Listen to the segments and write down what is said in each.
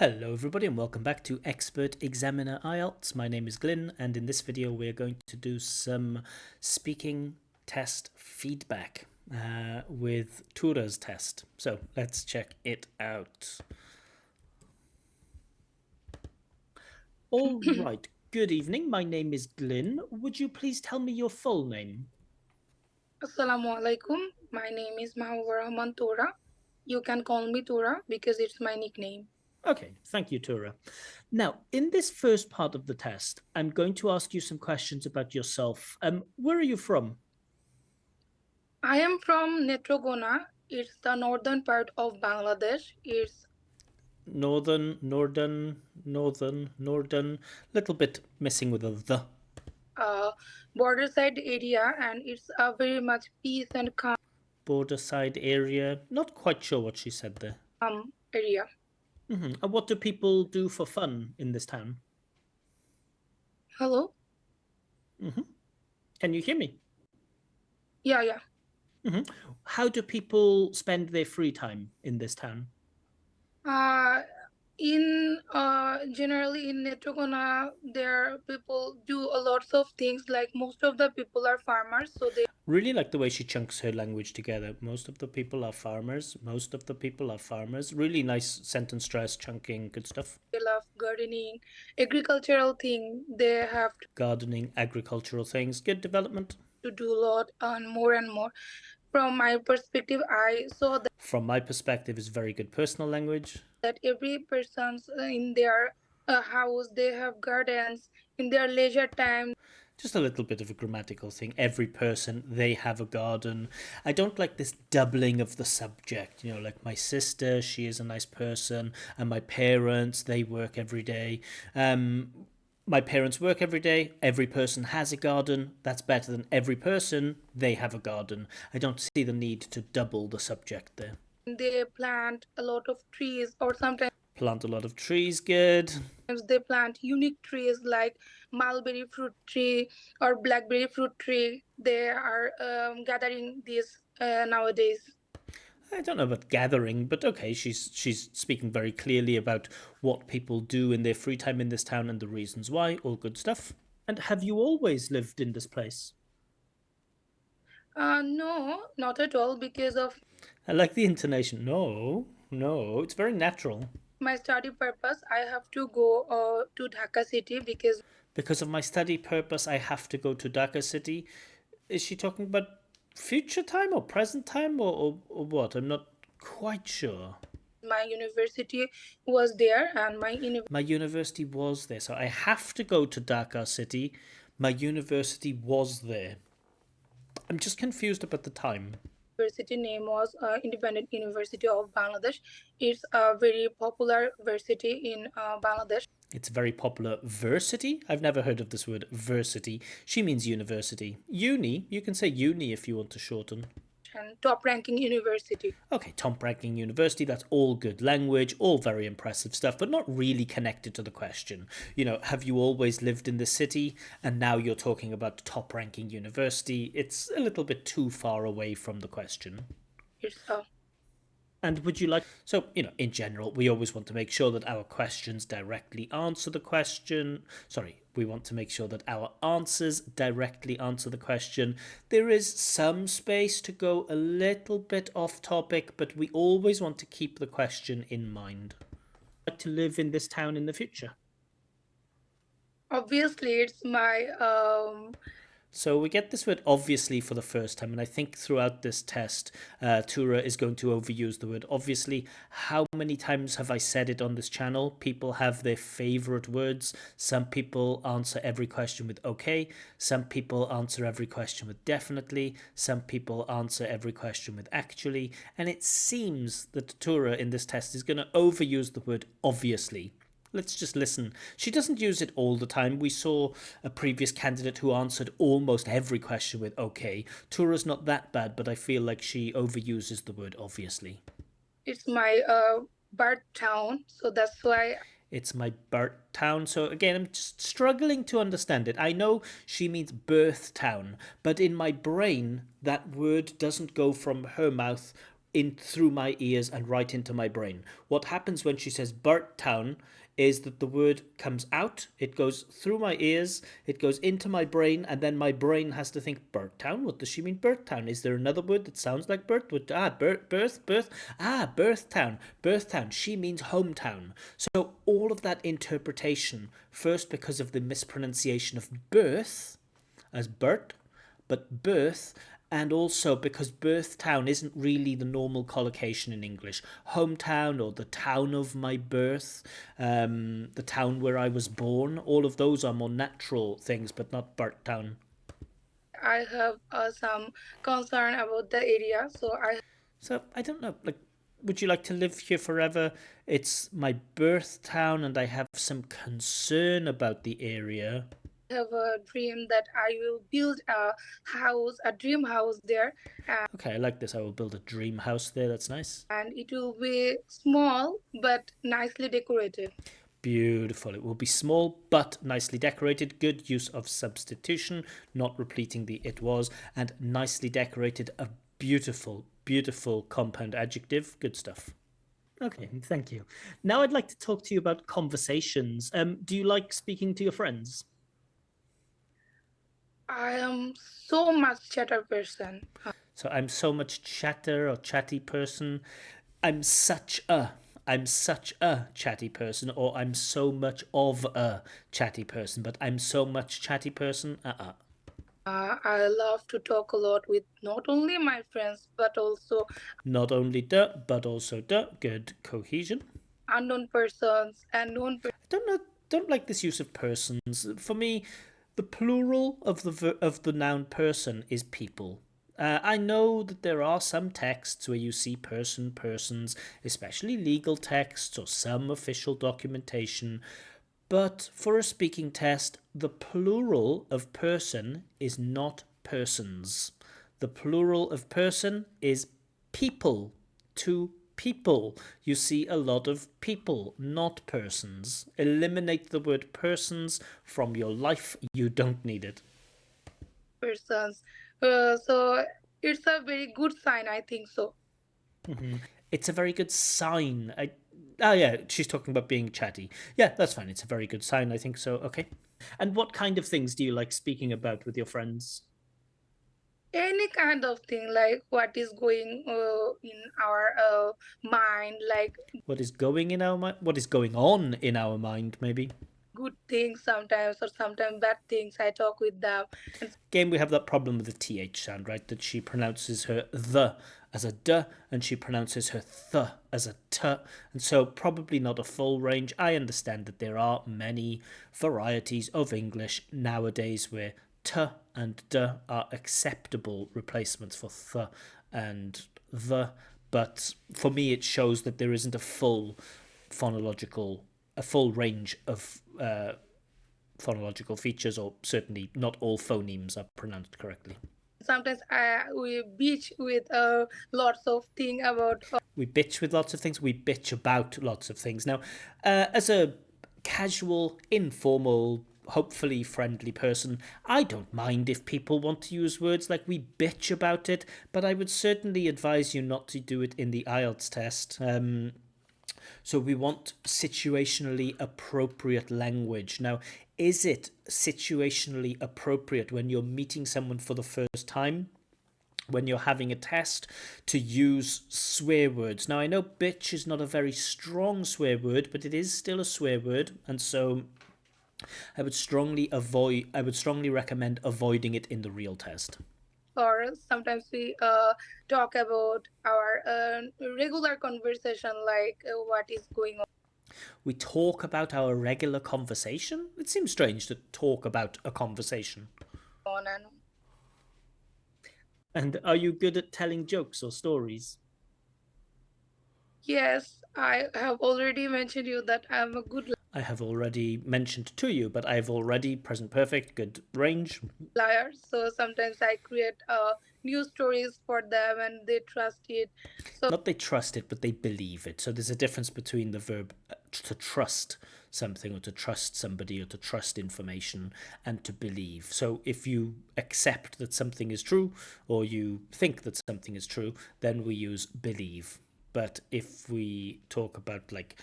Hello everybody and welcome back to Expert Examiner IELTS. My name is Glyn and in this video we're going to do some speaking test feedback with Tura's test. So let's check it out. All right, good evening. My name is Glyn. Would you please tell me your full name? Assalamualaikum. My name is Mahawar Tura. You can call me Tura because it's my nickname. Okay, thank you, Tura. Now, in this first part of the test, I'm going to ask you some questions about yourself. Where are you from? I am from Netrogona. It's the northern part of Bangladesh. It's Northern, little bit missing with a the. a border side area and it's a very much peace and calm Border side area. Not quite sure what she said there. area. And what do people do for fun in this town? Hello? Can you hear me? Yeah. How do people spend their free time in this town? Generally in Netrogona, there people do a lots of things. Like most of the people are farmers, so they Really like the way she chunks her language together. Most of the people are farmers. Most of the people are farmers. Really nice sentence stress, chunking, good stuff. love gardening, agricultural thing. They have Gardening, agricultural things, good development. to do a lot and more. From my perspective, I saw From my perspective, is very good personal language. that every person's in their house, they have gardens in their leisure time. Just a little bit of a grammatical thing. Every person, they have a garden. I don't like this doubling of the subject. You know, like my sister, she is a nice person, and my parents, they work every day. My parents work every day. Every person has a garden. That's better than every person, they have a garden. I don't see the need to double the subject there. They plant a lot of trees, or sometimes Plant a lot of trees, good. they plant unique trees like mulberry fruit tree or blackberry fruit tree. They are gathering these nowadays. I don't know about gathering, but okay, she's speaking very clearly about what people do in their free time in this town and the reasons why. All good stuff. And have you always lived in this place? No, not at all. Because of I like the intonation. No, it's very natural. my study purpose, I have to go to Dhaka city because Because of my study purpose, I have to go to Dhaka city. Is she talking about future time or present time or what? I'm not quite sure. my university was there and My university was there, so I have to go to Dhaka city. My university was there. I'm just confused about the time. university name was Independent University of Bangladesh. It's a very popular university in Bangladesh. It's a very popular versity. I've never heard of this word versity. She means university. Uni, you can say uni if you want to shorten. And top ranking university. Okay, top ranking university, that's all good language, all very impressive stuff, but not really connected to the question. You know, have you always lived in the city and now you're talking about top ranking university? It's a little bit too far away from the question. It's And would you like, so, you know, in general, we always want to make sure that our questions directly answer the question. Sorry, we want to make sure that our answers directly answer the question. There is some space to go a little bit off topic, but we always want to keep the question in mind. Like to live in this town in the future. obviously it's my So we get this word obviously for the first time, and I think throughout this test, Tura is going to overuse the word obviously. How many times have I said it on this channel? People have their favorite words. Some people answer every question with okay. Some people answer every question with definitely. Some people answer every question with actually. And it seems that Tura in this test is going to overuse the word obviously. Let's just listen. She doesn't use it all the time. We saw a previous candidate who answered almost every question with okay. Tura's not that bad, but I feel like she overuses the word obviously. it's my birth town, so that's why It's my birth town. So again, I'm just struggling to understand it. I know she means birth town, but in my brain, that word doesn't go from her mouth in through my ears and right into my brain. What happens when she says Burt Town is that the word comes out, it goes through my ears, it goes into my brain, and then my brain has to think Burt Town. What does she mean, Birth Town? Is there another word that sounds like birth? Birth Town, Birth Town. She means hometown. So all of that interpretation, first because of the mispronunciation of birth as Bert, but birth, and also because birth town isn't really the normal collocation in English. Hometown or the town of my birth, the town where I was born, all of those are more natural things, but not birth town. I have some concern about the area, so I So I don't know, like, would you like to live here forever? It's my birth town, and I have some concern about the area. have a dream that I will build a house, a dream house there, Okay, I like this. I will build a dream house there. That's nice. and it will be small but nicely decorated. Beautiful. It will be small but nicely decorated. Good use of substitution, not repeating the it was, and nicely decorated. A beautiful, beautiful compound adjective. Good stuff. Okay, thank you. Now I'd like to talk to you about conversations. Do you like speaking to your friends? I am so much chatter person. So I'm so much chatter or chatty person. I'm such a. I'm such a chatty person, or I'm so much of a chatty person, but I'm so much chatty person. I love to talk a lot with not only my friends but also Not only duh, but also duh. Good cohesion. unknown persons and known I don't know. Don't like this use of persons. For me, the plural of the noun person is people. I know that there are some texts where you see person, persons, especially legal texts or some official documentation. But for a speaking test, the plural of person is not persons. The plural of person is people. Two people. You see a lot of people, not persons. Eliminate the word persons from your life. You don't need it. persons. So it's a very good sign, I think so. It's a very good sign. Oh, yeah, she's talking about being chatty. Yeah, that's fine. It's a very good sign. I think so. Okay. And what kind of things do you like speaking about with your friends? Any kind of thing, like what is going in our mind, like What is going in our mind? What is going on in our mind, maybe? good things sometimes or sometimes bad things. I talk with them, and Again, we have that problem with the th sound, right? That she pronounces her the as a d, and she pronounces her th as a t, and so probably not a full range. I understand that there are many varieties of English nowadays where t and d are acceptable replacements for th and the, but for me it shows that there isn't a full phonological, a full range of phonological features, or certainly not all phonemes are pronounced correctly. sometimes we beach with lots of thing about We bitch with lots of things, we bitch about lots of things. Now, as a casual, informal, hopefully friendly person, I don't mind if people want to use words like we bitch about it, but I would certainly advise you not to do it in the IELTS test. So we want situationally appropriate language. Now, is it situationally appropriate when you're meeting someone for the first time, when you're having a test, to use swear words? Now, I know bitch is not a very strong swear word, but it is still a swear word, and so I would strongly recommend avoiding it in the real test. or sometimes we talk about our regular conversation, like what is going We talk about our regular conversation. It seems strange to talk about a conversation. on. And And are you good at telling jokes or stories? yes, I have already mentioned you that I'm a good I have already mentioned to you, but I've already present perfect, good range. liar, so sometimes I create new stories for them and they trust it. So Not they trust it, but they believe it. So there's a difference between the verb to trust something, or to trust somebody, or to trust information, and to believe. So if you accept that something is true, or you think that something is true, then we use believe. But if we talk about like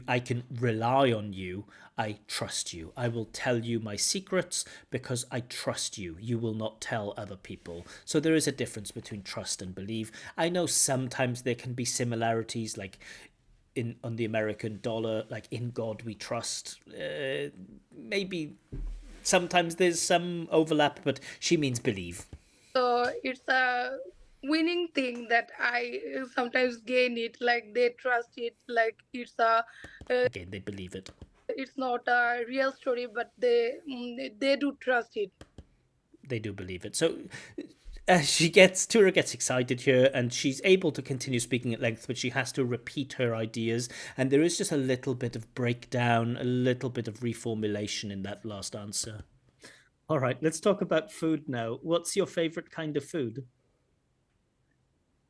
I can rely on you, I trust you. I will tell you my secrets because I trust you. You will not tell other people. So there is a difference between trust and believe. I know sometimes there can be similarities, like in on the American dollar, like in God we trust. Maybe sometimes there's some overlap, but she means believe. So it's a winning thing that I sometimes gain it, like they trust it, like Again, they believe it. it's not a real story, but they do trust it. They do believe it. So Tura gets excited here, and she's able to continue speaking at length, but she has to repeat her ideas, and there is just a little bit of breakdown, a little bit of reformulation in that last answer. All right, let's talk about food now. What's your favorite kind of food?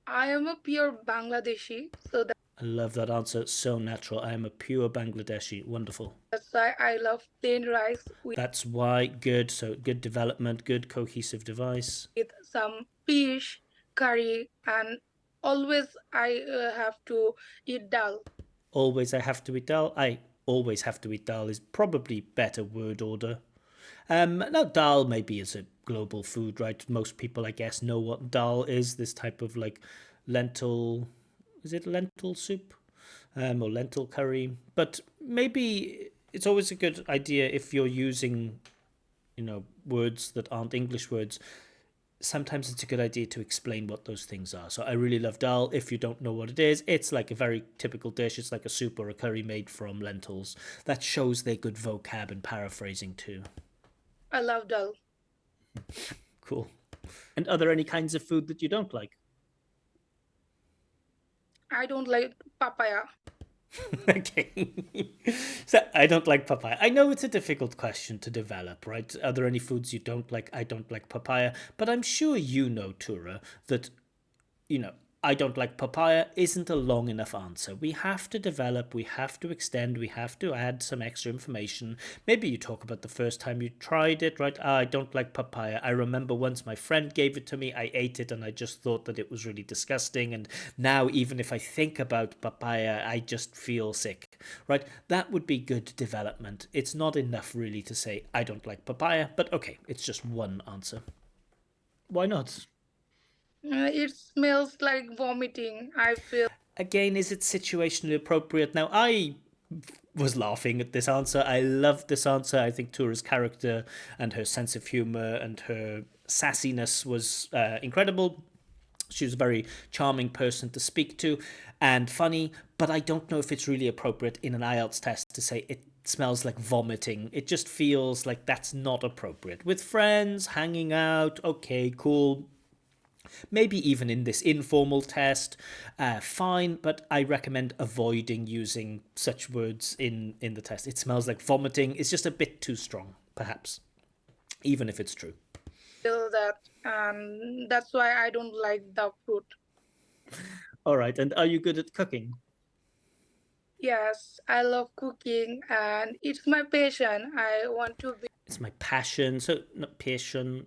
I am a pure Bangladeshi, so I love that answer. It's so natural. I am a pure Bangladeshi. Wonderful. that's why I love plain rice That's why. Good. So good development, good cohesive device. with some fish, curry, and always I have to eat dal. Always I have to eat dal. I always have to eat dal is probably better word order. Now dal maybe is a global food, right? Most people, I guess, know what dal is. This type of like lentil. Is it lentil soup? Or lentil curry? But maybe it's always a good idea if you're using, words that aren't English words. Sometimes it's a good idea to explain what those things are. So I really love dal. If you don't know what it is, it's like a very typical dish. It's like a soup or a curry made from lentils. That shows their good vocab and paraphrasing too. I love dal. Cool. And are there any kinds of food that you don't like? I don't like papaya. Okay. So I don't like papaya. I know it's a difficult question to develop, right? Are there any foods you don't like? I don't like papaya. But I'm sure you know, Tura, that you know, I don't like papaya isn't a long enough answer. We have to develop, we have to extend, we have to add some extra information. Maybe you talk about the first time you tried it, right? I don't like papaya. I remember once my friend gave it to me, I ate it and I just thought that it was really disgusting. And now, even if I think about papaya, I just feel sick, right? That would be good development. It's not enough really to say, I don't like papaya, but okay, it's just one answer. Why not? It smells like vomiting. I feel Again, is it situationally appropriate? Now, I was laughing at this answer. I loved this answer. I think Tura's character and her sense of humor and her sassiness was incredible. She was a very charming person to speak to and funny, but I don't know if it's really appropriate in an IELTS test to say it smells like vomiting. It just feels like that's not appropriate. With friends, hanging out, okay, cool, maybe even in this informal test, fine, but I recommend avoiding using such words in the test. It smells like vomiting. It's just a bit too strong, perhaps, even if it's true. that, and that's why I don't like the fruit. All right, and are you good at cooking? Yes, I love cooking and it's my passion. I want to It's my passion. So, not passion,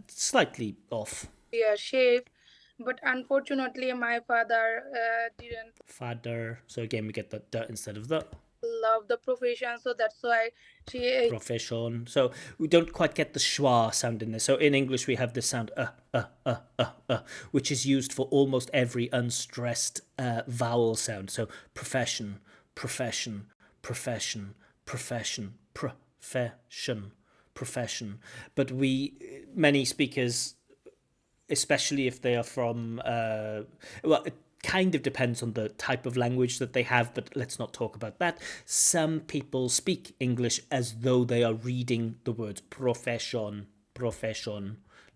slightly off. be a chef, but unfortunately, my father didn't Father. So, again, we get the instead of the love the profession, so that's why she profession. So we don't quite get the schwa sound in there. So in English we have the sound which is used for almost every unstressed vowel sound. So profession, profession, profession, profession, profession, profession. But many speakers, especially if they are from well, it kind of depends on the type of language that they have, but let's not talk about that. Some people speak English as though they are reading the words profession.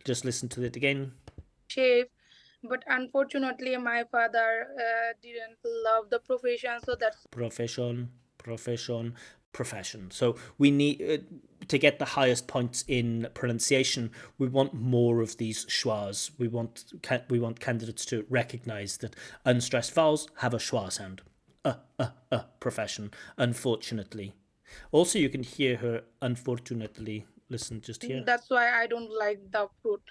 Just listen to it again. chef, but unfortunately, my father didn't love the profession, so that's Profession, profession, profession. So we need. to get the highest points in pronunciation, we want more of these schwas. We want candidates to recognise that unstressed vowels have a schwa sound. Profession. Unfortunately. Also, you can hear her unfortunately. Listen just here. That's why I don't like the fruit.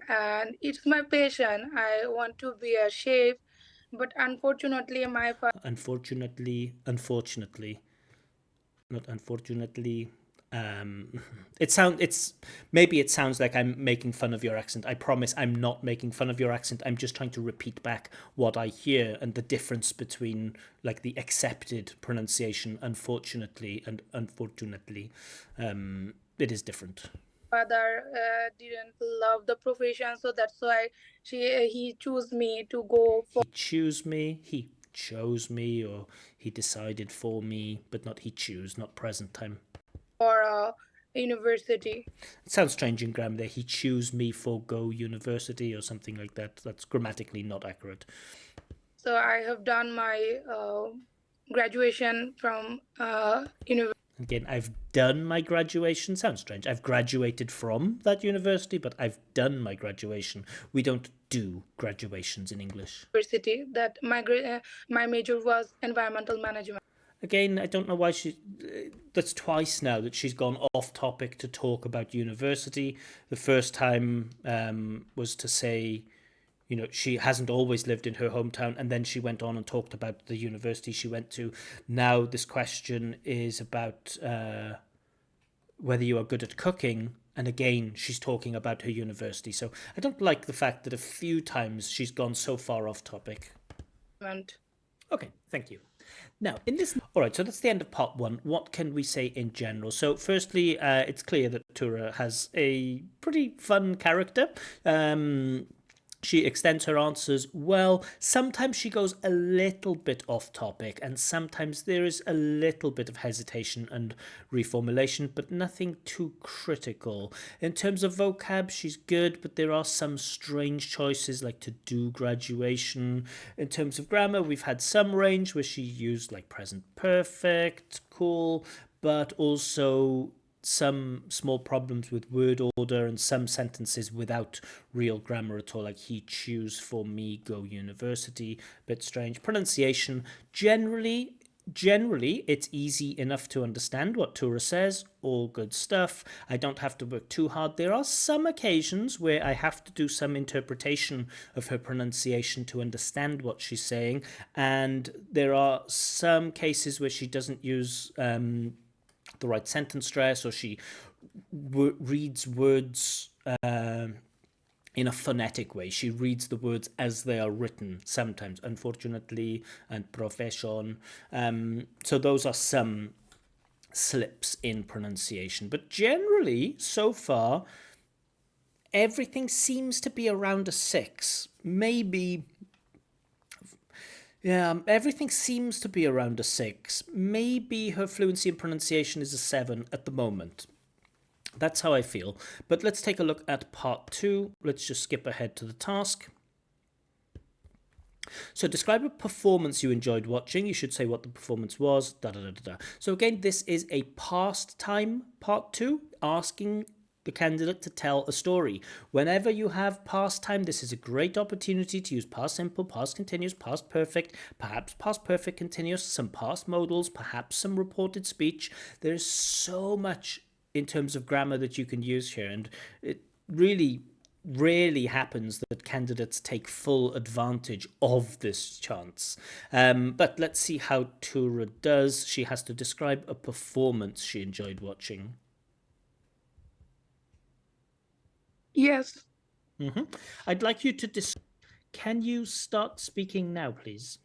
And it's my passion. I want to be a chef, but unfortunately, my Unfortunately, not unfortunately. It's maybe it sounds like I'm making fun of your accent. I promise I'm not making fun of your accent. I'm just trying to repeat back what I hear and the difference between like the accepted pronunciation unfortunately and unfortunately. It is different. father didn't love the profession, so that's why he chose me to go He chose me, or he decided for me, but not he choose, not present time. for university. It sounds strange in grammar there. He choose me for go university or something like that. That's grammatically not accurate. So I have done my graduation from university. Again, I've done my graduation. Sounds strange. I've graduated from that university, but I've done my graduation. We don't do graduations in English. That my major was environmental management. Again, I don't know why that's twice now that she's gone off topic to talk about university. The first time was to say, she hasn't always lived in her hometown, and then she went on and talked about the university she went to. Now this question is about whether you are good at cooking, and again she's talking about her university. So I don't like the fact that a few times she's gone so far off topic. Okay, thank you. Now, all right, so that's the end of part one. What can we say in general? So, firstly, it's clear that Tura has a pretty fun character. She extends her answers well. Sometimes she goes a little bit off topic, and sometimes there is a little bit of hesitation and reformulation, but nothing too critical. In terms of vocab, she's good, but there are some strange choices like to do graduation. In terms of grammar, we've had some range where she used like present perfect, cool, but also some small problems with word order and some sentences without real grammar at all, like he choose for me go university. Bit strange. Pronunciation, generally it's easy enough to understand what Tura says. All good stuff. I don't have to work too hard. There are some occasions where I have to do some interpretation of her pronunciation to understand what she's saying, and there are some cases where she doesn't use the right sentence stress, or she reads words in a phonetic way. She reads the words as they are written sometimes, unfortunately, and profession. So those are some slips in pronunciation. But generally, so far, everything seems to be around a 6. Maybe. Yeah, everything seems to be around a 6. Maybe her fluency in pronunciation is a 7 at the moment. That's how I feel. But let's take a look at part 2. Let's just skip ahead to the task. So describe a performance you enjoyed watching. You should say what the performance was. So again, this is a past time part 2, asking the candidate to tell a story. Whenever you have past time, this is a great opportunity to use past simple, past continuous, past perfect, perhaps past perfect continuous, some past modals, perhaps some reported speech. There's so much in terms of grammar that you can use here, and it really rarely happens that candidates take full advantage of this chance. But let's see how Tura does. She has to describe a performance she enjoyed watching. Yes. I'd like you to Can you start speaking now, please?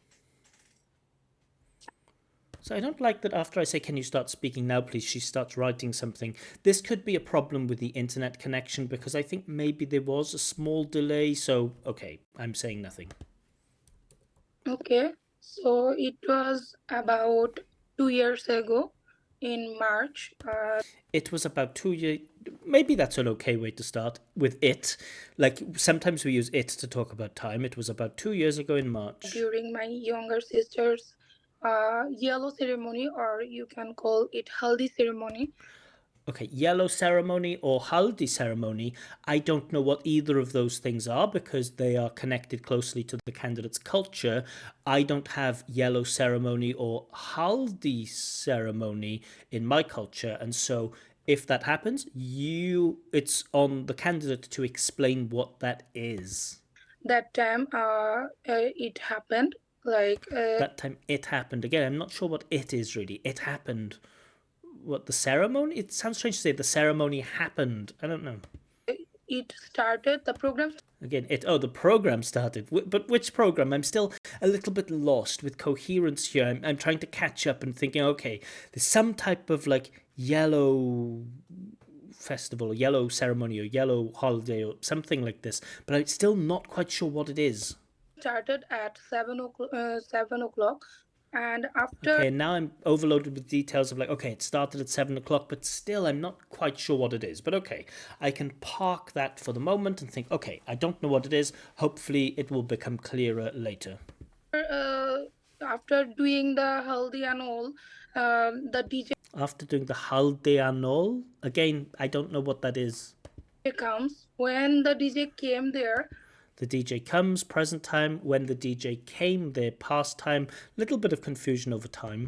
So I don't like that after I say, can you start speaking now, please, she starts writing something. This could be a problem with the internet connection, because I think maybe there was a small delay. So, okay, I'm saying nothing. Okay. So it was about 2 years ago in March. It was about 2 years. Maybe that's an okay way to start with it. Like sometimes we use it to talk about time. It was about 2 years ago in March. During my younger sister's yellow ceremony, or you can call it haldi ceremony. Okay, yellow ceremony or haldi ceremony, I don't know what either of those things are because they are connected closely to the candidate's culture. I don't have yellow ceremony or haldi ceremony in my culture, and so if that happens, it's on the candidate to explain what that is. That time it happened like That time it happened. Again, I'm not sure what it is really. It happened. What, the ceremony? It sounds strange to say the ceremony happened. I don't know. it started the program Again, the program started. But which program? I'm still a little bit lost with coherence here. I'm trying to catch up and thinking, okay, there's some type of like yellow festival or yellow ceremony or yellow holiday or something like this, but I'm still not quite sure what it is. started at 7 o'clock, and after Okay, and now I'm overloaded with details of like, okay, it started at 7 o'clock, but still I'm not quite sure what it is. But okay, I can park that for the moment and think, okay, I don't know what it is. Hopefully it will become clearer later. uh, after doing the haldi and all, the DJ After doing the Haldeanol, again, I don't know what that is. comes. When the DJ came there, The DJ comes, present time. When the DJ came there, past time. Little bit of confusion over time.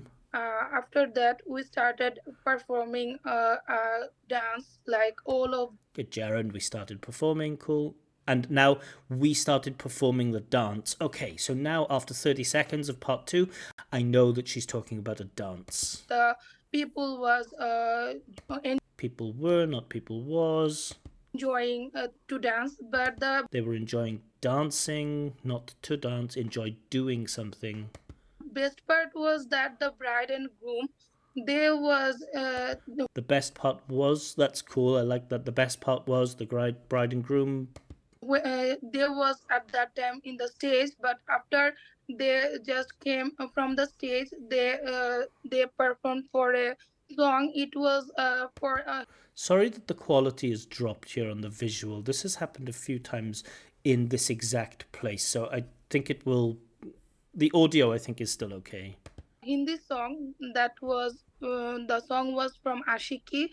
after that we started performing a dance like all of Good, Jared, we started performing, cool. And now we started performing the dance. Okay, so now after 30 seconds of part two, I know that she's talking about a dance. the people was People were, not people was. enjoying to dance, but the They were enjoying dancing, not to dance, enjoy doing something. best part was that the bride and groom there was The best part was, that's cool, I like that. The best part was the bride and groom. there was at that time in the stage, but after they just came from the stage, they performed for a song. It was for a Sorry that the quality has dropped here on the visual. This has happened a few times in this exact place, so I think it will. The audio, I think, is still okay. Hindi song that was the song was from Ashiki.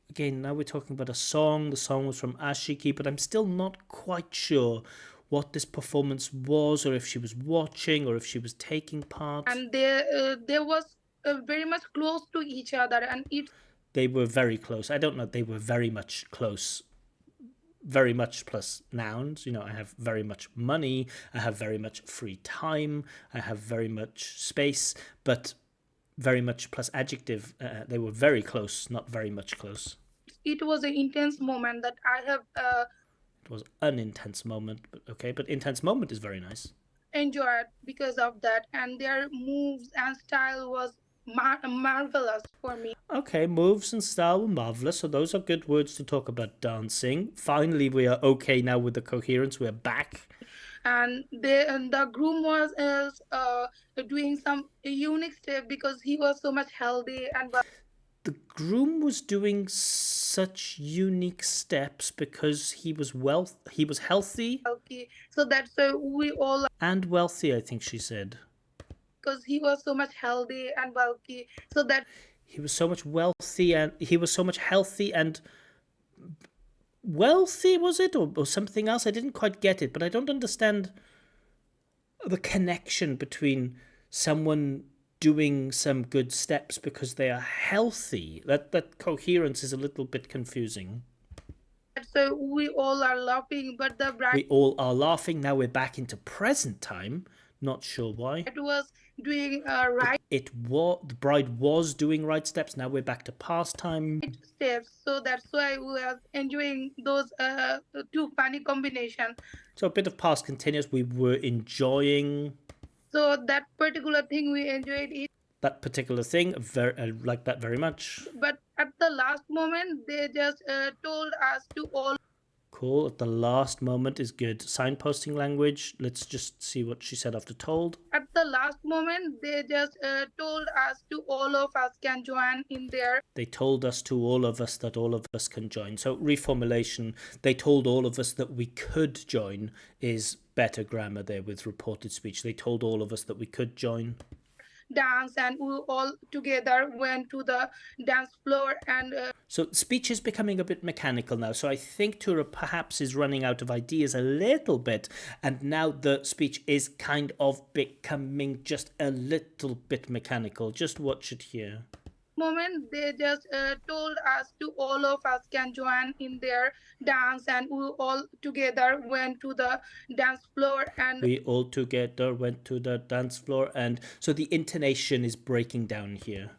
Again, now we're talking about a song. The song was from Ashiki, but I'm still not quite sure what this performance was, or if she was watching, or if she was taking part. And they was very much close to each other, and it They were very close. I don't know. They were very much close. Very much plus nouns. I have very much money. I have very much free time. I have very much space. But very much plus adjective. They were very close, not very much close. it was an intense moment that I have It was an intense moment, but okay. But intense moment is very nice. enjoyed because of that, and their moves and style was marvelous for me. Okay, moves and style were marvelous. So those are good words to talk about dancing. Finally, we are okay now with the coherence. We're back. And the groom was doing some unique step because he was so much healthy and The groom was doing such unique steps because he was healthy healthy. So that's why we all and wealthy, I think she said. because he was so much healthy and bulky. So that He was so much wealthy and he was so much healthy and wealthy, was it? Or something else? I didn't quite get it, but I don't understand the connection between someone doing some good steps because they are healthy. That coherence is a little bit confusing. so we all are laughing, but the bride We all are laughing. Now we're back into present time. Not sure why. was doing right The bride was doing right steps. Now we're back to past time. steps. So that's why we are enjoying those two funny combination. So a bit of past continuous. We were enjoying So that particular thing we enjoyed it, that particular thing. I like that very much. but at the last moment they just told us to all. Cool. At the last moment is good. Signposting language. Let's just see what she said after told. At the last moment, they just told us to all of us can join in there. They told us to all of us that all of us can join. So reformulation, they told all of us that we could join is better grammar there with reported speech. They told all of us that we could join. dance, and we all together went to the dance floor. And So speech is becoming a bit mechanical now. So I think Tura perhaps is running out of ideas a little bit, and now the speech is kind of becoming just a little bit mechanical. Just watch it here. moment they just told us to all of us can join in their dance, and we all together went to the dance floor. And We all together went to the dance floor, and so the intonation is breaking down here.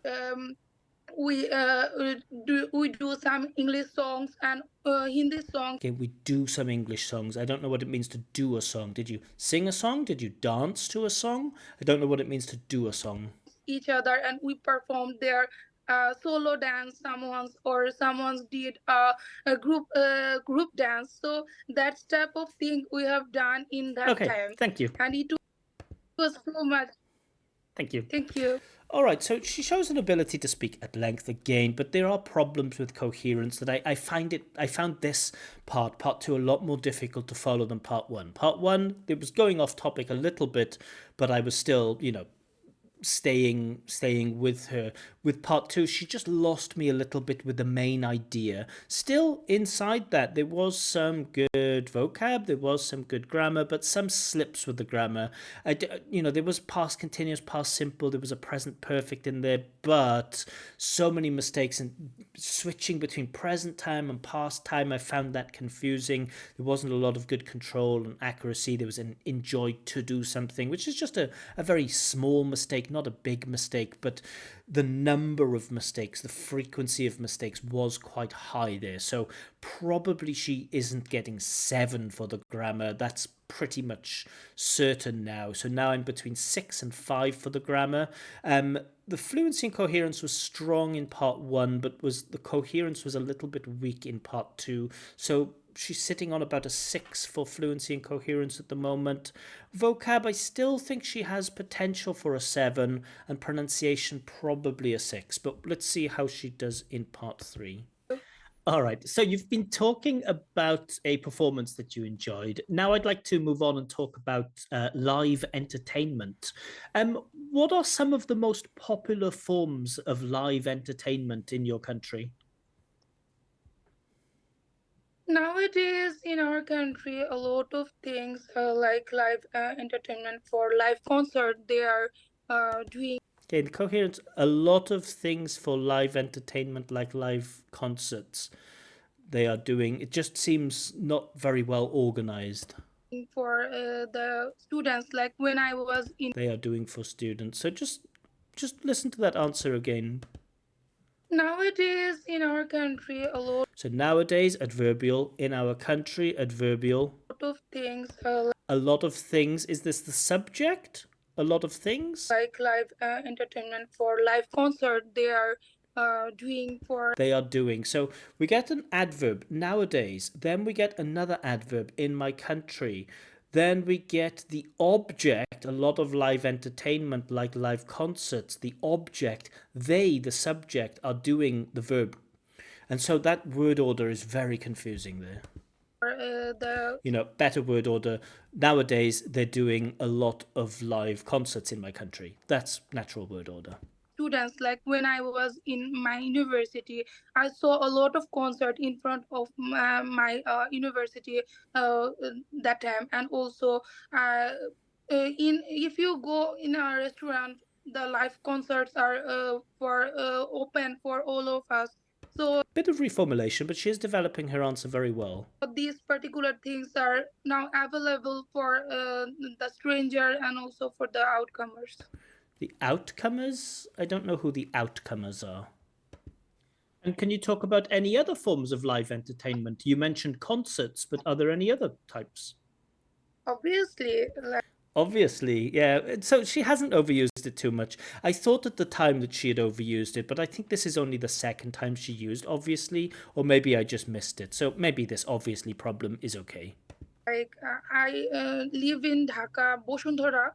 we do some English songs and Hindi songs. Okay, we do some English songs. I don't know what it means to do a song. Did you sing a song? Did you dance to a song? I don't know what it means to do a song. Each other, and we performed their solo dance, someone's did a group dance. So that type of thing we have done in that Okay, time, thank you. and it was so much. Thank you. Thank you. All right, so she shows an ability to speak at length again, but there are problems with coherence that I found this part two, a lot more difficult to follow than part one. Part one, it was going off topic a little bit, but I was still, staying with her. With part two, she just lost me a little bit with the main idea. Still, inside that, there was some good vocab, there was some good grammar, but some slips with the grammar. There was past continuous, past simple, there was a present perfect in there, but so many mistakes in switching between present time and past time. I found that confusing. There wasn't a lot of good control and accuracy. There was an enjoyed to do something, which is just a very small mistake, not a big mistake, but the number of mistakes, the frequency of mistakes was quite high there. So probably she isn't getting 7 for the grammar. That's pretty much certain now. So now I'm between 6 and 5 for the grammar. The fluency and coherence was strong in part one, but the coherence was a little bit weak in part two. So she's sitting on about a 6 for fluency and coherence at the moment. Vocab, I still think she has potential for a 7, and pronunciation probably a 6. But let's see how she does in part 3. All right, so you've been talking about a performance that you enjoyed. Now I'd like to move on and talk about live entertainment. What are some of the most popular forms of live entertainment in your country? Nowadays in our country, a lot of things like live entertainment for live concert they are doing. Okay, the coherence, a lot of things for live entertainment, like live concerts, they are doing. It just seems not very well organized. For the students, like when I was in. They are doing for students. So just listen to that answer again. Nowadays in our country, a lot So nowadays, adverbial. In our country, adverbial. of things A lot of things. Is this the subject? A lot of things? like live entertainment for live concert they are doing for. They are doing. So we get an adverb nowadays, then we get another adverb in my country. Then we get the object, a lot of live entertainment like live concerts. The object, they, the subject, are doing the verb. And so that word order is very confusing there. The Better word order. Nowadays, they're doing a lot of live concerts in my country. That's natural word order. students, like when I was in my university, I saw a lot of concert in front of my university that time. And also in if you go in a restaurant, the live concerts are for open for all of us. So Bit of reformulation, but she is developing her answer very well. these particular things are now available for the stranger and also for the outcomers. The outcomers? I don't know who the outcomers are. And can you talk about any other forms of live entertainment? You mentioned concerts, but are there any other types? Obviously, like Obviously, yeah. So she hasn't overused it too much. I thought at the time that she had overused it, but I think this is only the second time she used obviously, or maybe I just missed it. So maybe this obviously problem is okay. I live in Dhaka, Boshundhara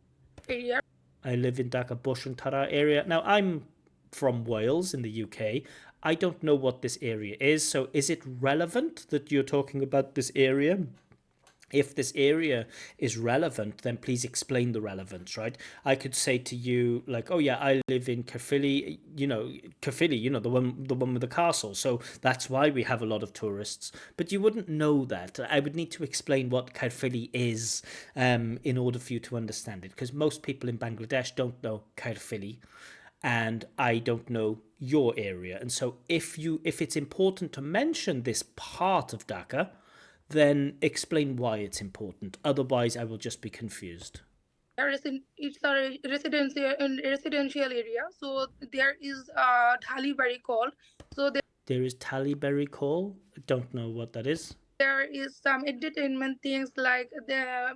area. I live in Dhaka Boshantara area. Now I'm from Wales in the UK. I don't know what this area is, so is it relevant that you're talking about this area? If this area is relevant, then please explain the relevance, right? I could say to you, like, oh yeah, I live in Caerphilly, the one with the castle. So that's why we have a lot of tourists. But you wouldn't know that. I would need to explain what Caerphilly is in order for you to understand it, because most people in Bangladesh don't know Caerphilly, and I don't know your area. And so if it's important to mention this part of Dhaka, then explain why it's important. Otherwise, I will just be confused. It's a residential area. So there is a Dhalibari called. So There is Tallyberry Call. I don't know what that is. there is some entertainment things like the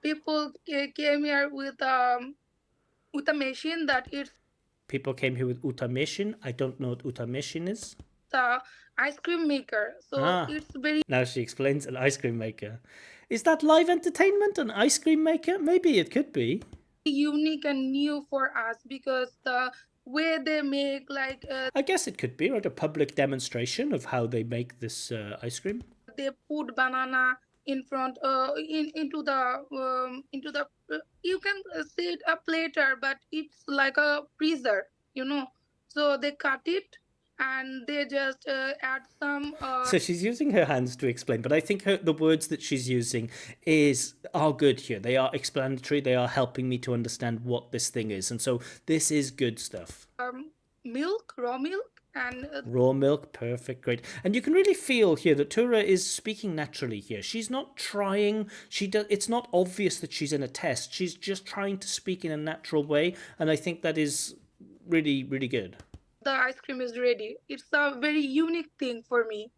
people came here with a machine that it's People came here with Utameshin. I don't know what Utameshin is. a ice cream maker. So Ah, it's very now she explains an ice cream maker. Is that live entertainment, an ice cream maker? Maybe it could be. unique and new for us because the way they make like I guess it could be, right? A public demonstration of how they make this ice cream. they put banana in front into the you can say it a platter, but it's like a freezer, you know. So they cut it and they just add some So she's using her hands to explain, but I think the words that she's using are good here. They are explanatory. They are helping me to understand what this thing is, and so this is good stuff. milk, raw milk, and Raw milk, perfect, great. And you can really feel here that Tura is speaking naturally here. She's not trying. She does. It's not obvious that she's in a test. She's just trying to speak in a natural way, and I think that is really, really good. the ice cream is ready. It's a very unique thing for me.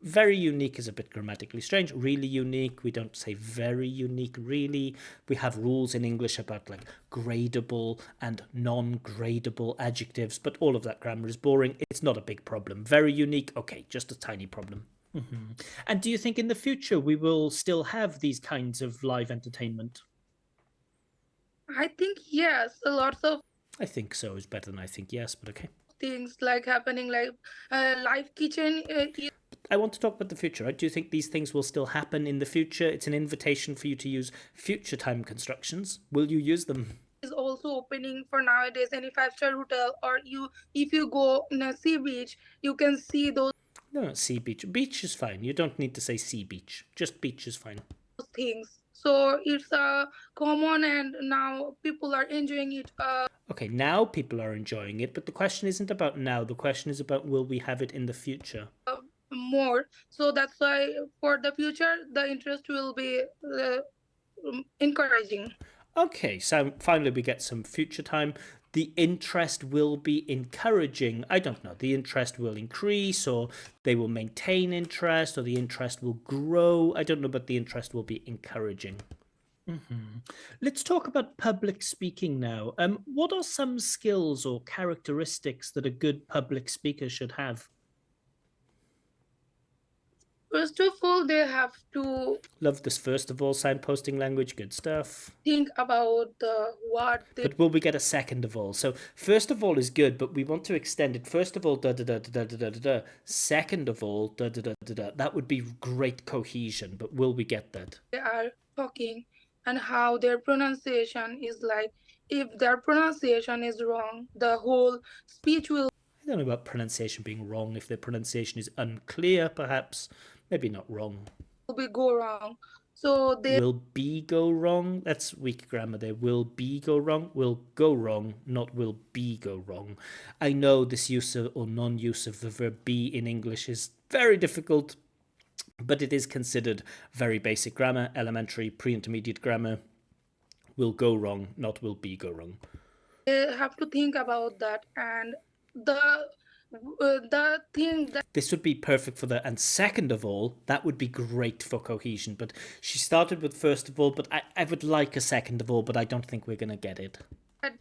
Very unique is a bit grammatically strange. Really unique, we don't say very unique, really. We have rules in English about like gradable and non-gradable adjectives, but all of that grammar is boring. It's not a big problem. Very unique, okay, just a tiny problem. And do you think in the future we will still have these kinds of live entertainment? I think yes, lots of I think so is better than I think yes, but okay. things like happening like live kitchen I want to talk about the future. Right? Do you think these things will still happen in the future? It's an invitation for you to use future time constructions. Will you use them? is also opening for nowadays. Any five-star hotel, or you if you go in a sea beach, you can see those No, sea beach. Beach is fine. You don't need to say sea beach. Just beach is fine. things. So it's common, and now people are enjoying it Okay, now people are enjoying it, but the question isn't about now. The question is about will we have it in the future? more. So that's why for the future, the interest will be encouraging. Okay, so finally we get some future time. The interest will be encouraging. I don't know. The interest will increase, or they will maintain interest, or the interest will grow. I don't know, but the interest will be encouraging. Let's talk about public speaking now. What are some skills or characteristics that a good public speaker should have? First of all, they have to Love this first of all signposting language, good stuff. think about what they But will we get a second of all? So first of all is good, but we want to extend it. First of all, da da da da da da da da. Second of all, da da da da da. That would be great cohesion, but will we get that? are talking and how their pronunciation is like. If their pronunciation is wrong, the whole speech will I don't know about pronunciation being wrong. If their pronunciation is unclear, perhaps. Maybe not wrong. be go wrong. So they Will be go wrong? That's weak grammar there. Will be go wrong? Will go wrong, not will be go wrong. I know this use of, or non-use of the verb be in English is very difficult, but it is considered very basic grammar, elementary, pre-intermediate grammar. Will go wrong, not will be go wrong. have to think about that, and the thing that This would be perfect for the, and second of all, that would be great for cohesion. But she started with first of all, but I would like a second of all, but I don't think we're going to get it.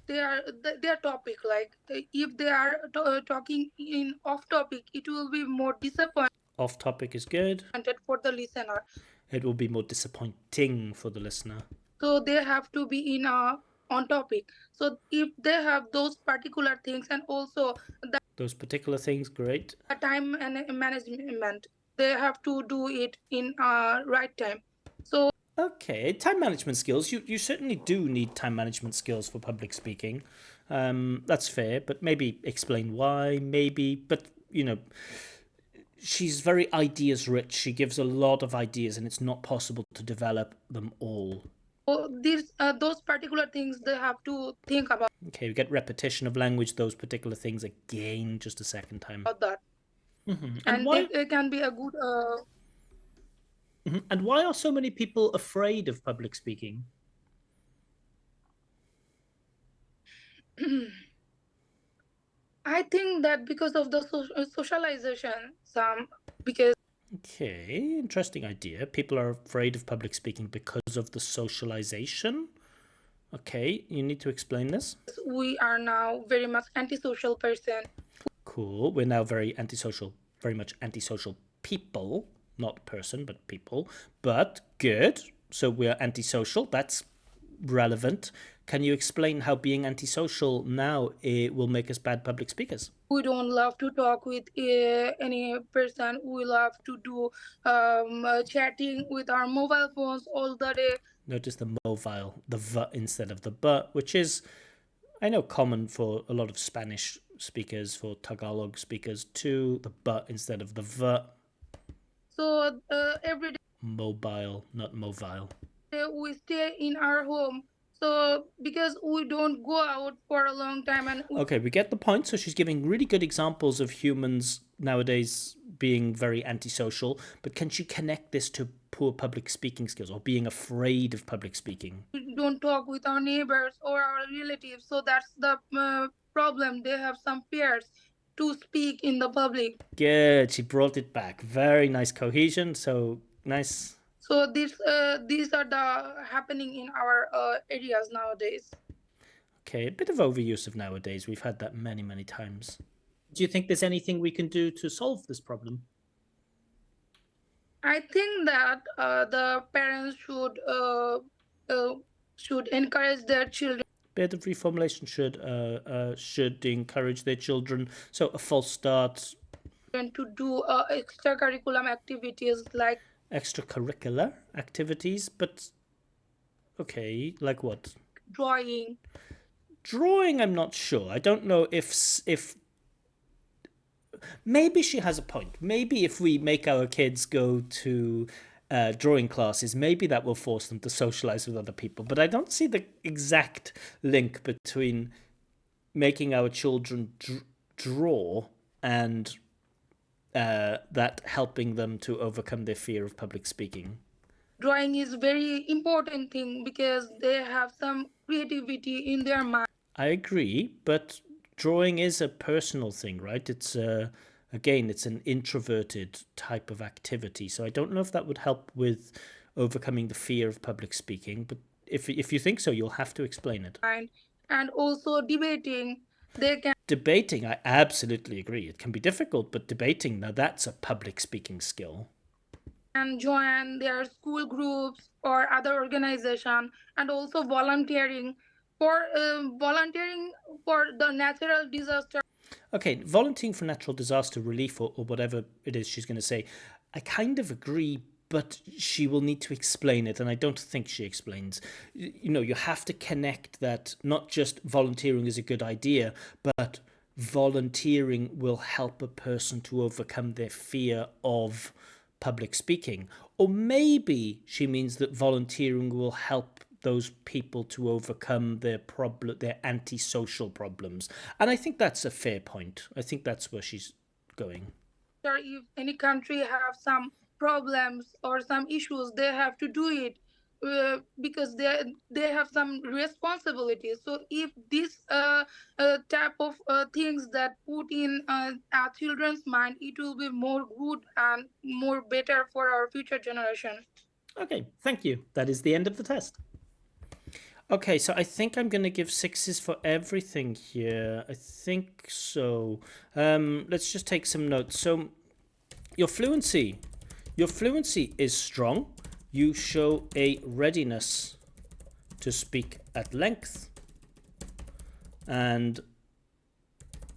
they are their topic, like if they are talking in off topic, it will be more disappointed Off topic is good. for the listener. It will be more disappointing for the listener. So they have to be in on topic. So if they have those particular things, and also Those particular things, great. the time and management, they have to do it in right time. So Okay, time management skills. You certainly do need time management skills for public speaking. That's fair, but maybe explain why. Maybe, but she's very ideas rich. She gives a lot of ideas, and it's not possible to develop them all. these those particular things they have to think about Okay, we get repetition of language, those particular things again, just a second time. that, And and why? they can be a good And why are so many people afraid of public speaking? I think that because of the socialization, some because Okay, interesting idea. People are afraid of public speaking because of the socialization. Okay, you need to explain this. we are now very much antisocial person. Cool. We're now very antisocial, very much antisocial people, not person, but people. But good. So we're antisocial. That's relevant. Can you explain how being antisocial now will make us bad public speakers? We don't love to talk with any person. We love to do chatting with our mobile phones all the day. Notice the mobile, the v instead of the b, which is, I know, common for a lot of Spanish speakers, for Tagalog speakers too. The b instead of the v. So every Mobile, not mobile. day we stay in our home. So because we don't go out for a long time, and Okay, we get the point. So she's giving really good examples of humans nowadays being very antisocial, but can she connect this to poor public speaking skills or being afraid of public speaking? we don't talk with our neighbors or our relatives. So that's the problem. They have some fears to speak in the public. Good, she brought it back. Very nice cohesion. So nice. So these are the happening in our areas nowadays. Okay, a bit of overuse of nowadays. We've had that many, many times. Do you think there's anything we can do to solve this problem? I think that the parents should encourage their children Bit of reformulation should encourage their children. So a false start. to do extracurriculum activities like Extracurricular activities, but okay, like what? drawing. Drawing, I'm not sure. I don't know if maybe she has a point. Maybe if we make our kids go to drawing classes, maybe that will force them to socialize with other people. But I don't see the exact link between making our children draw and that helping them to overcome their fear of public speaking. Drawing is very important thing because they have some creativity in their mind. I agree, but drawing is a personal thing, right? It's again, it's an introverted type of activity. So I don't know if that would help with overcoming the fear of public speaking, but if you think so, you'll have to explain it. And also debating, they can Debating, I absolutely agree. It can be difficult, but debating, now that's a public speaking skill. join their school groups or other organization, and also volunteering for the natural disaster. Okay, volunteering for natural disaster relief or whatever it is she's going to say, I kind of agree, but she will need to explain it, and I don't think she explains. You have to connect that not just volunteering is a good idea, but volunteering will help a person to overcome their fear of public speaking. Or maybe she means that volunteering will help those people to overcome their antisocial problems. And I think that's a fair point. I think that's where she's going. If any country have some problems or some issues, they have to do it because they have some responsibilities. So if this type of things that put in our children's mind, it will be more good and more better for our future generation. Okay, thank you. That is the end of the test. Okay, so I think I'm going to give sixes for everything here. I think so. Let's just take some notes. So your fluency is strong. You show a readiness to speak at length, and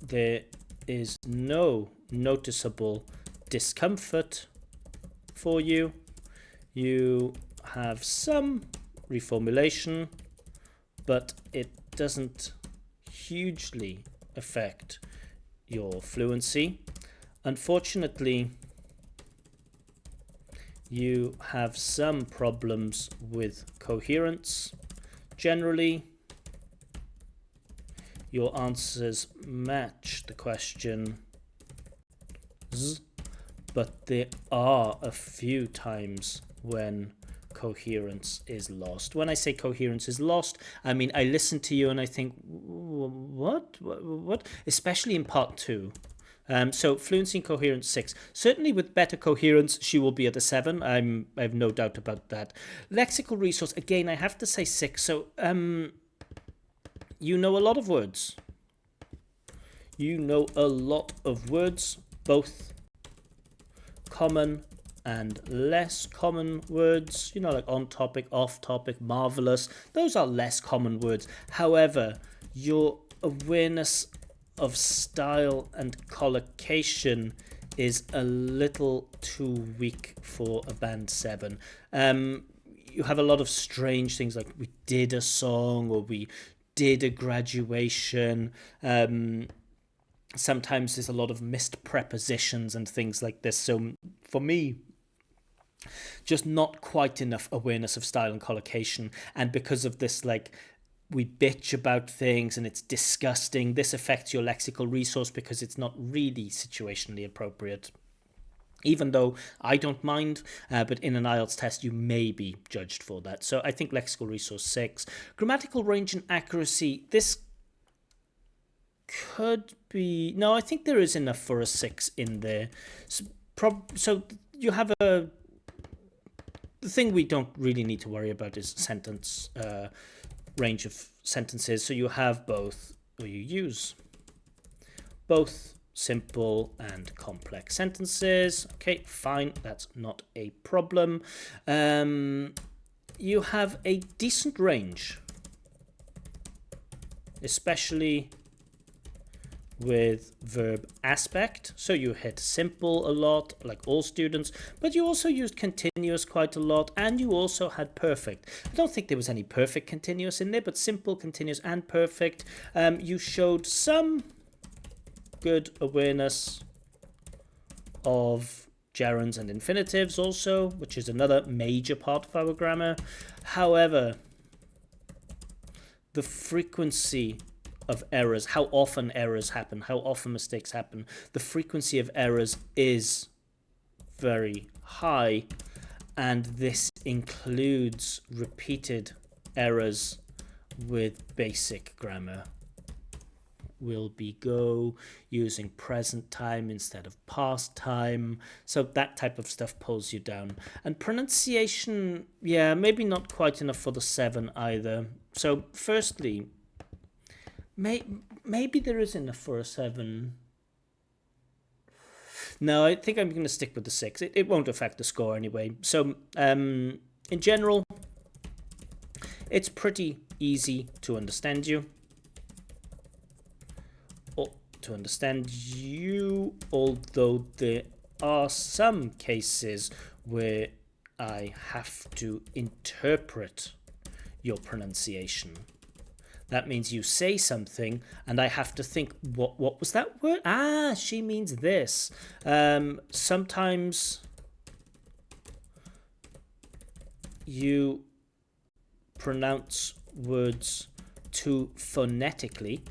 there is no noticeable discomfort for you. You have some reformulation, but it doesn't hugely affect your fluency. Unfortunately, you have some problems with coherence. Generally, your answers match the question, but there are a few times when coherence is lost. When I say coherence is lost, I mean I listen to you and I think, what? Especially in part 2. So fluency and coherence 6. Certainly with better coherence, she will be at a 7. I have no doubt about that. Lexical resource, again, I have to say 6. So you know a lot of words. You know a lot of words, both common and less common words, like on topic, off topic, marvelous. Those are less common words. However, your awareness of style and collocation is a little too weak for a band 7. You have a lot of strange things like we did a song or we did a graduation. Sometimes there's a lot of missed prepositions and things like this. So for me, just not quite enough awareness of style and collocation. And because of this, we bitch about things and it's disgusting, this affects your lexical resource because it's not really situationally appropriate. Even though I don't mind, but in an IELTS test, you may be judged for that. So I think lexical resource 6. Grammatical range and accuracy, this could be... No, I think there is enough for a 6 in there. So you have a... The thing we don't really need to worry about is sentence range of sentences. So you have both, or you use both simple and complex sentences. Okay, fine, that's not a problem. You have a decent range, especially with verb aspect. So you hit simple a lot, like all students, but you also used continuous quite a lot, and you also had perfect. I don't think there was any perfect continuous in there, but simple, continuous, and perfect. You showed some good awareness of gerunds and infinitives also, which is another major part of our grammar. However, the frequency of errors, how often errors happen, how often mistakes happen, the frequency of errors is very high, and this includes repeated errors with basic grammar. Will be go, using present time instead of past time. So that type of stuff pulls you down. And pronunciation, yeah, maybe not quite enough for the 7 either. So firstly, maybe there is enough for a 7. No, I think I'm going to stick with the 6. It won't affect the score anyway. So in general, it's pretty easy to understand you. Although there are some cases where I have to interpret your pronunciation. That means you say something and I have to think, what was that word? Ah, she means this. Sometimes you pronounce words too phonetically.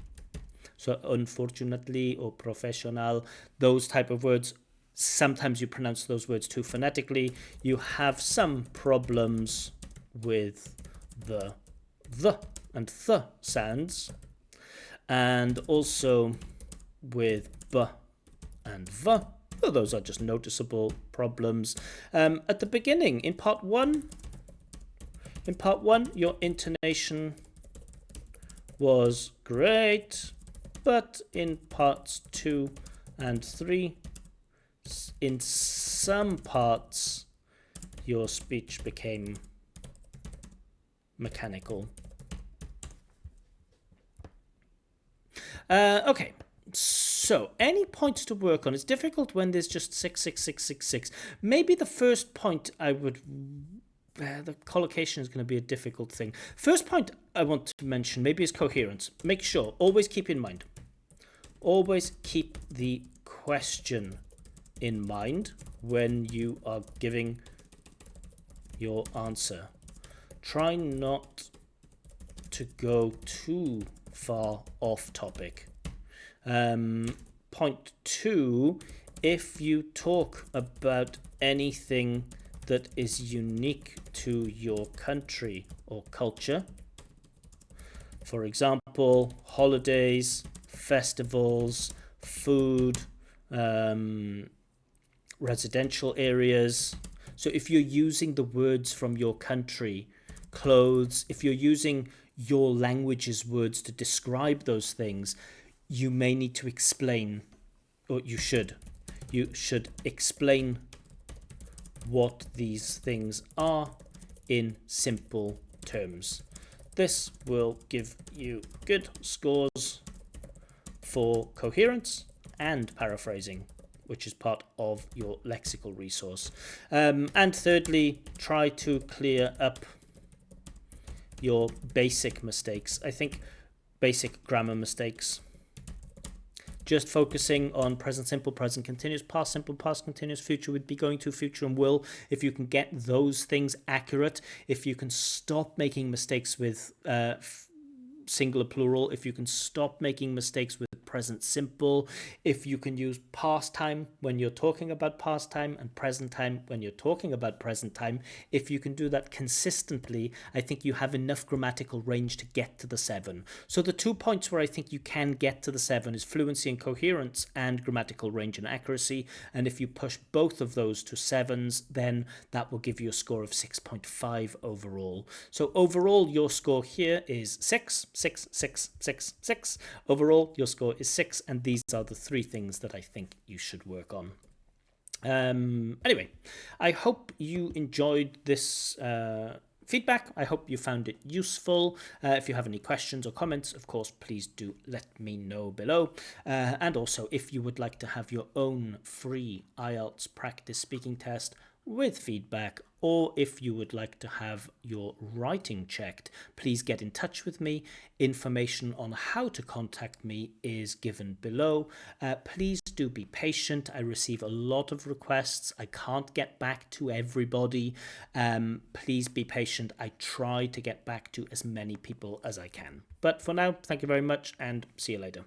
So unfortunately or professional, those type of words, sometimes you pronounce those words too phonetically. You have some problems with the and th sounds, and also with b and v. Well, those are just noticeable problems. At the beginning, in part one, your intonation was great, but in parts 2 and 3, in some parts, your speech became mechanical. Okay, So any points to work on? It's difficult when there's just 66666. Maybe the first point I would the collocation is going to be a difficult thing. First point I want to mention maybe is coherence. Make sure, always keep in mind, always keep the question in mind when you are giving your answer. Try not to go too far off topic. Point two, if you talk about anything that is unique to your country or culture, for example, holidays, festivals, food, residential areas. So if you're using the words from your country, clothes, if you're using your language's words to describe those things, you may need to explain, or you should explain what these things are in simple terms. This will give you good scores for coherence and paraphrasing, which is part of your lexical resource. And thirdly, try to clear up your basic mistakes. I think basic grammar mistakes. Just focusing on present simple, present continuous, past simple, past continuous, future would be going to, future and will. If you can get those things accurate, if you can stop making mistakes with singular plural, if you can stop making mistakes with present simple, if you can use past time when you're talking about past time and present time when you're talking about present time, if you can do that consistently, I think you have enough grammatical range to get to the 7. So the 2 points where I think you can get to the 7 is fluency and coherence and grammatical range and accuracy. And if you push both of those to 7s, then that will give you a score of 6.5 overall. So overall, your score here is 6, 6, 6, 6, 6. Overall, your score is 6, and these are the 3 things that I think you should work on. Anyway, I hope you enjoyed this feedback. I hope you found it useful. If you have any questions or comments, of course, please do let me know below. And also, if you would like to have your own free IELTS practice speaking test with feedback, or if you would like to have your writing checked, please get in touch with me. Information on how to contact me is given below. Please do be patient. I receive a lot of requests. I can't get back to everybody. Please be patient. I try to get back to as many people as I can. But for now, thank you very much and see you later.